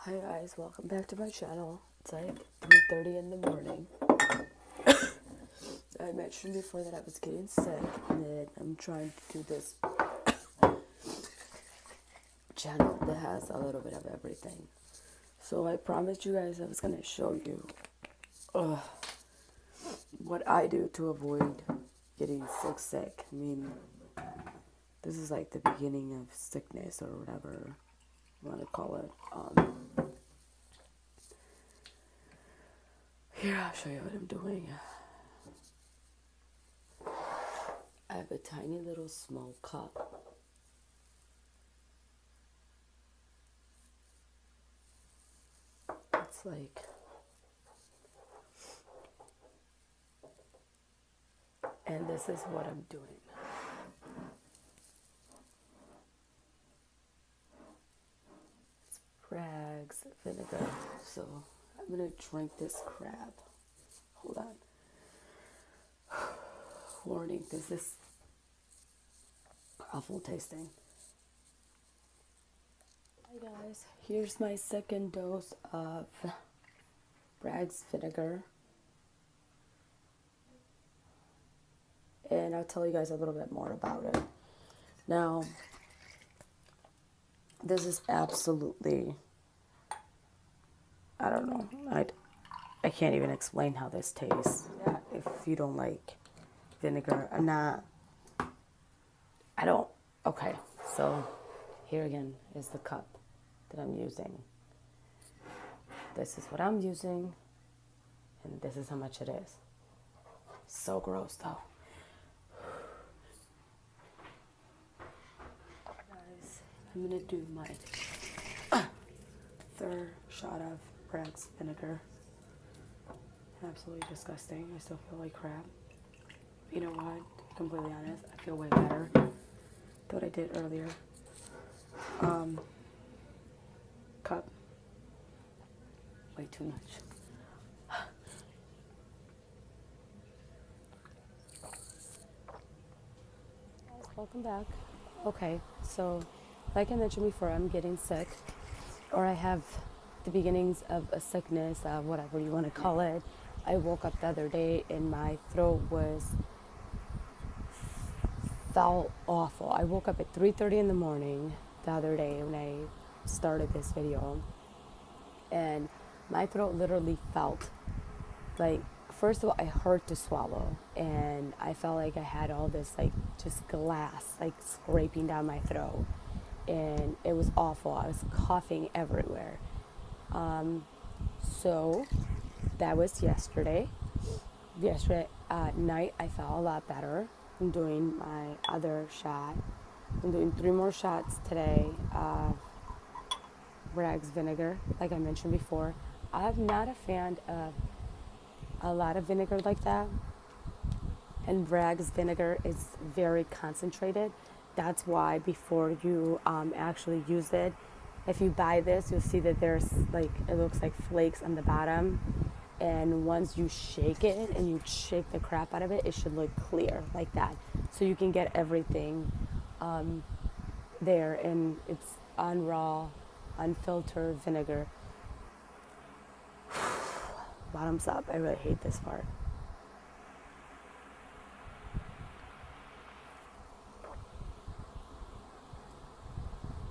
Hi guys, welcome back to my channel. It's like 3:30 in the morning. I mentioned before that I was getting sick and that I'm trying to do this channel that has a little bit of everything. So I promised you guys I was going to show you what I do to avoid getting sick. I mean, this is like the beginning of sickness or whatever you want to call it. Here, I'll show you what I'm doing. I have a tiny little small cup. It's like, and this is what I'm doing. It's Bragg's vinegar. So I'm gonna drink this crap. Hold on. Warning, this is awful tasting. Hi guys, here's my second dose of Bragg's vinegar. And I'll tell you guys a little bit more about it. Now, this is absolutely, I don't know, I can't even explain how this tastes. If you don't like vinegar, okay, so here again is the cup that I'm using. This is what I'm using, and this is how much it is. So gross though. Guys, I'm gonna do my third shot of Bragg's vinegar. Absolutely disgusting. I still feel like crap. You know what? To be completely honest, I feel way better than what I did earlier. Cup. Way too much. Guys, welcome back. Okay, so like I mentioned before, I'm getting sick, or I have the beginnings of a sickness, whatever you want to call it. I woke up the other day and my throat felt awful. I woke up at 3:30 in the morning the other day when I started this video, and my throat literally felt like, first of all, I hurt to swallow, and I felt like I had all this like just glass like scraping down my throat, and it was awful. I was coughing everywhere. So that was yesterday. Yesterday night I felt a lot better. I'm doing my other shot. I'm doing 3 more shots today. Bragg's vinegar, like I mentioned before. I'm not a fan of a lot of vinegar like that. And Bragg's vinegar is very concentrated. That's why before you actually use it, if you buy this, you'll see that there's like, it looks like flakes on the bottom. And once you shake it and you shake the crap out of it, it should look clear like that. So you can get everything there, and it's on raw, unfiltered vinegar. Bottoms up. I really hate this part.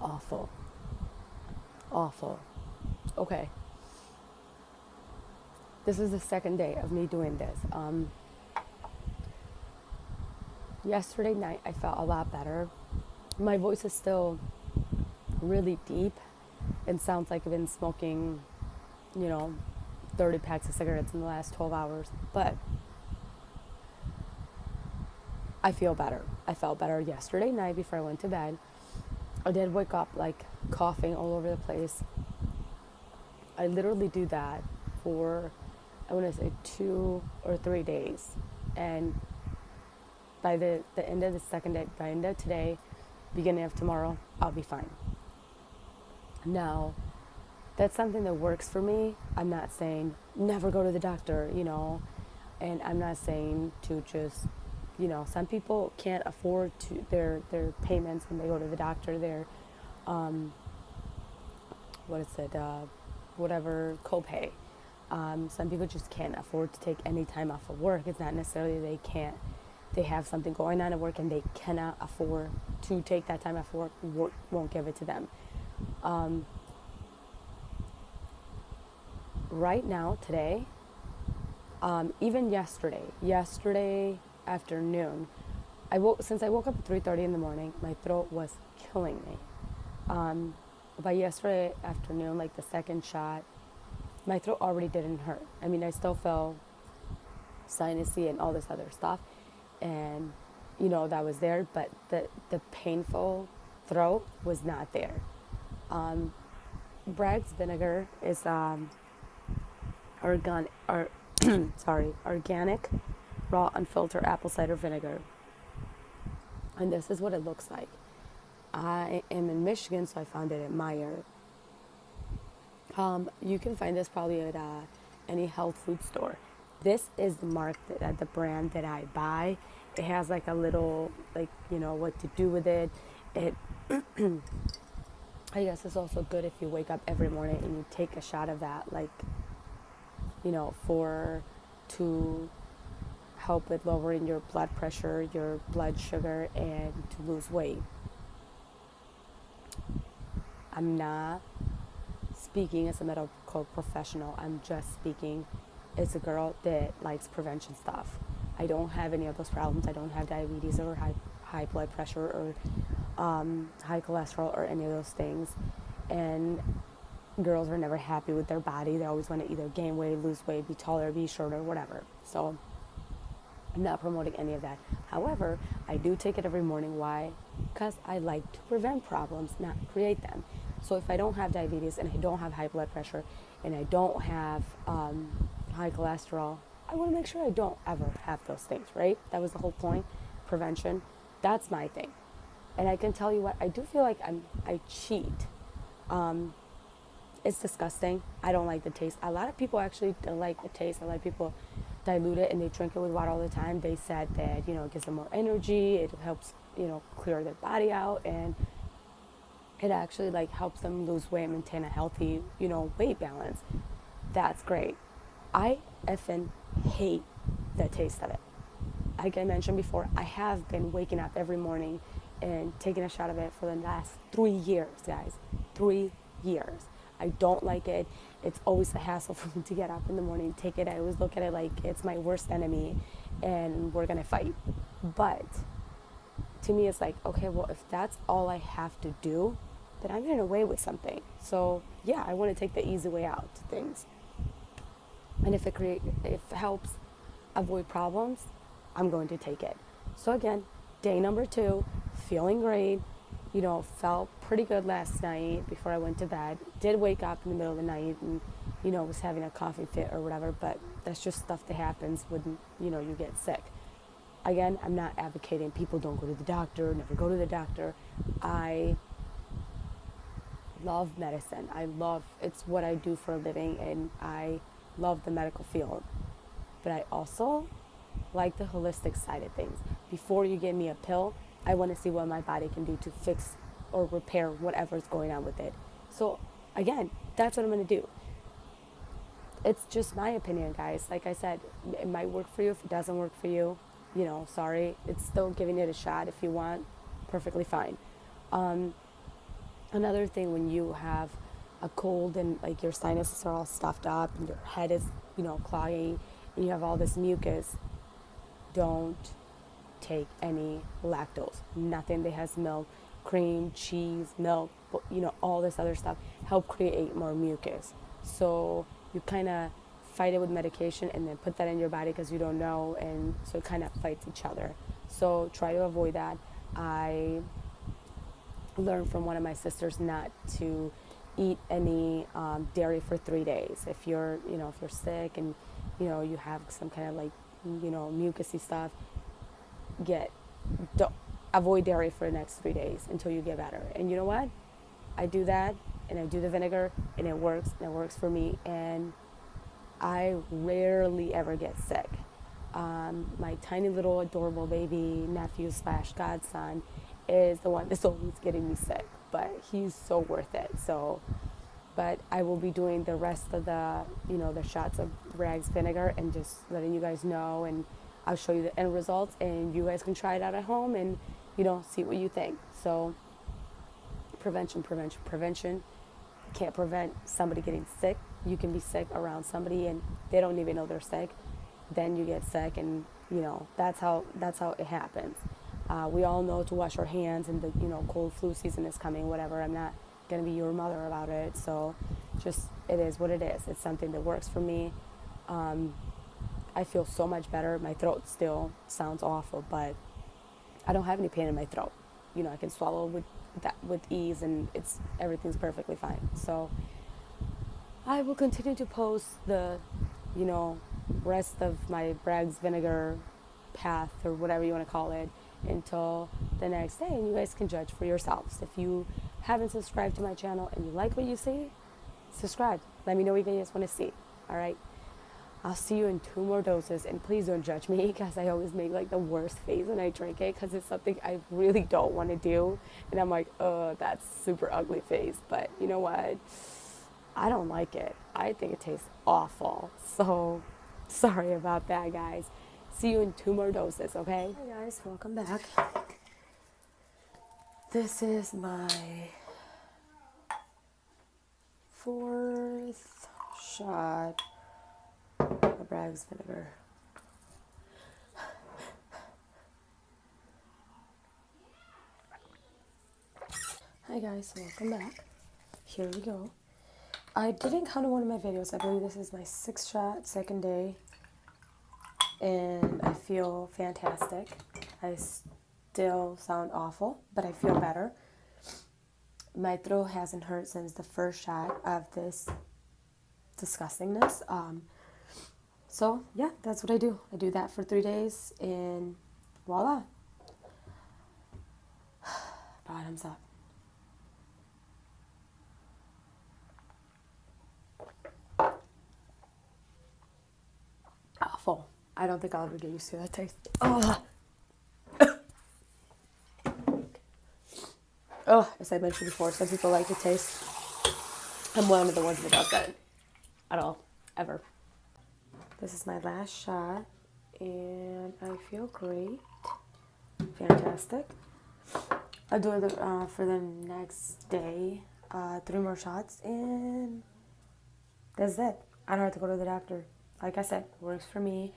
Awful. Awful. Okay. This is the second day of me doing this. Yesterday night I felt a lot better. My voice is still really deep and sounds like I've been smoking, 30 packs of cigarettes in the last 12 hours. But I feel better. I felt better yesterday night before I went to bed. I did wake up like coughing all over the place. I literally do that for, I want to say 2 or 3 days. And by the end of the second day, by the end of today, beginning of tomorrow, I'll be fine. Now, that's something that works for me. I'm not saying never go to the doctor, and I'm not saying to just, some people can't afford their payments when they go to the doctor. Their what is it, whatever, copay. Some people just can't afford to take any time off of work. It's not necessarily they have something going on at work and they cannot afford to take that time off work. Work won't give it to them. Right now, today, even yesterday afternoon, since I woke up at 3:30 in the morning, my throat was killing me. By yesterday afternoon, like the second shot, my throat already didn't hurt. I mean, I still felt sinusy and all this other stuff, and that was there, but the painful throat was not there. Bragg's vinegar is organic, raw, unfiltered apple cider vinegar, and this is what it looks like. I am in Michigan, so I found it at Meijer. You can find this probably at any health food store. This is the the brand that I buy. It has like a little, what to do with it. It, I guess it's also good if you wake up every morning and you take a shot of that, to help with lowering your blood pressure, your blood sugar, and to lose weight. I'm not speaking as a medical professional. I'm just speaking as a girl that likes prevention stuff. I don't have any of those problems. I don't have diabetes or high blood pressure or high cholesterol or any of those things. And girls are never happy with their body. They always want to either gain weight, lose weight, be taller, be shorter, whatever. So I'm not promoting any of that. However, I do take it every morning. Why? Because I like to prevent problems, not create them. So if I don't have diabetes and I don't have high blood pressure and I don't have high cholesterol, I want to make sure I don't ever have those things, right? That was the whole point, prevention. That's my thing. And I can tell you what, I do feel like I cheat. It's disgusting. I don't like the taste. A lot of people actually don't like the taste. A lot of people dilute it and they drink it with water all the time. They said that, it gives them more energy. It helps, clear their body out, and it actually helps them lose weight, maintain a healthy, weight balance. That's great. I effing hate the taste of it. Like I mentioned before, I have been waking up every morning and taking a shot of it for the last 3 years, guys. 3 years. I don't like it. It's always a hassle for me to get up in the morning, take it. I always look at it like it's my worst enemy and we're gonna fight. But to me, it's like, okay, well, if that's all I have to do, then I'm getting away with something. So yeah, I want to take the easy way out to things. And if it helps avoid problems, I'm going to take it. So again, day number 2, feeling great. Felt pretty good last night before I went to bed. Did wake up in the middle of the night and, was having a coughing fit or whatever, but that's just stuff that happens when, you get sick. Again, I'm not advocating people don't go to the doctor, never go to the doctor. I love medicine. It's what I do for a living, and I love the medical field. But I also like the holistic side of things. Before you give me a pill, I want to see what my body can do to fix or repair whatever's going on with it. So again, that's what I'm going to do. It's just my opinion, guys. Like I said, it might work for you. If it doesn't work for you, sorry. It's still giving it a shot if you want. Perfectly fine. Another thing, when you have a cold and your sinuses are all stuffed up and your head is, clogging and you have all this mucus, don't take any lactose. Nothing that has milk, cream, cheese, milk, all this other stuff help create more mucus. So you kind of fight it with medication and then put that in your body because you don't know, and so it kind of fights each other. So try to avoid that. I learned from one of my sisters not to eat any dairy for 3 days. If you're sick and you have some kind of mucusy stuff, don't avoid dairy for the next 3 days until you get better. And you know what? I do that, and I do the vinegar, and it works for me, and I rarely ever get sick. My tiny little adorable baby nephew / godson is the one that's always getting me sick, but he's so worth it. So, but I will be doing the rest of the, the shots of BRAGG's vinegar and just letting you guys know, and I'll show you the end results, and you guys can try it out at home and, see what you think. So prevention, prevention, prevention. You can't prevent somebody getting sick. You can be sick around somebody and they don't even know they're sick. Then you get sick, and that's how it happens. We all know to wash our hands, and the cold flu season is coming. Whatever. I'm not gonna be your mother about it. So, just it is what it is. It's something that works for me. I feel so much better. My throat still sounds awful, but I don't have any pain in my throat. I can swallow with ease, and everything's perfectly fine. So I will continue to post the, rest of my BRAGG's vinegar path, or whatever you want to call it, until the next day, and you guys can judge for yourselves. If you haven't subscribed to my channel and you like what you see, subscribe. Let me know what you guys want to see. All right. I'll see you in 2 more doses, and please don't judge me, because I always make like the worst face when I drink it, because it's something I really don't want to do, and I'm like, oh, that's super ugly face. But you know what? I don't like it. I think it tastes awful. So sorry about that, guys. See you in 2 more doses, okay? Hi guys, welcome back. This is my 4th shot of BRAGG's vinegar. Hi guys, welcome back. Here we go. I didn't count in one of my videos. I believe this is my 6th shot, 2nd day, and I feel fantastic. I still sound awful, but I feel better. My throat hasn't hurt since the 1st shot of this disgustingness. So yeah, that's what I do. I do that for 3 days, and voila. Bottoms up. Awful. I don't think I'll ever get used to that taste. Oh. Oh, as I mentioned before, some people like the taste. I'm one of the ones that does that at all, ever. This is my last shot, and I feel great. Fantastic. I'll do it for the next day, 3 more shots, and that's it. I don't have to go to the doctor. Like I said, works for me.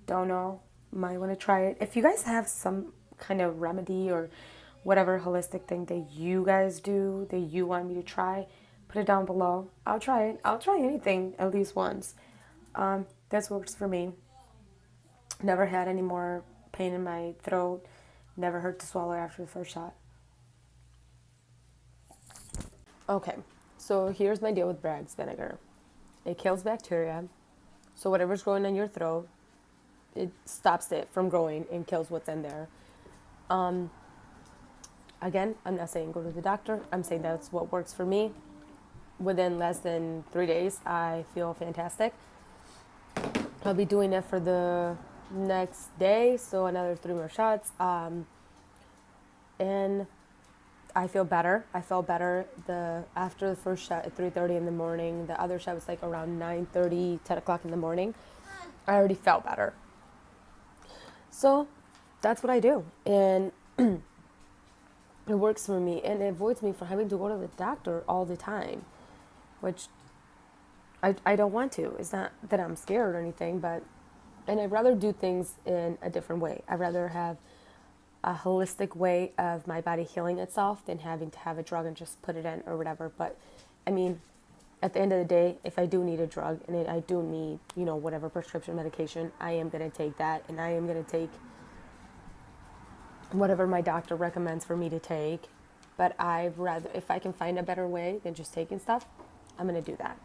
Don't know. Might want to try it. If you guys have some kind of remedy or whatever holistic thing that you guys do that you want me to try, put it down below. I'll try it. I'll try anything at least once. That works for me. Never had any more pain in my throat. Never hurt to swallow after the 1st shot. Okay, so here's my deal with BRAGG's vinegar. It kills bacteria. So whatever's growing in your throat, it stops it from growing and kills what's in there. Again, I'm not saying go to the doctor. I'm saying that's what works for me. Within less than 3 days, I feel fantastic. I'll be doing it for the next day, so another 3 more shots. And I feel better. I felt better after the 1st shot at 3:30 in the morning. The other shot was like around 9:30, 10 o'clock in the morning. I already felt better. So that's what I do. And it works for me, and it avoids me from having to go to the doctor all the time, which I don't want to. It's not that I'm scared or anything, and I'd rather do things in a different way. I'd rather have a holistic way of my body healing itself than having to have a drug and just put it in or whatever. But I mean, at the end of the day, if I do need a drug and I do need, whatever prescription medication, I am going to take that, and I am going to take whatever my doctor recommends for me to take. But I'd rather, if I can find a better way than just taking stuff, I'm going to do that.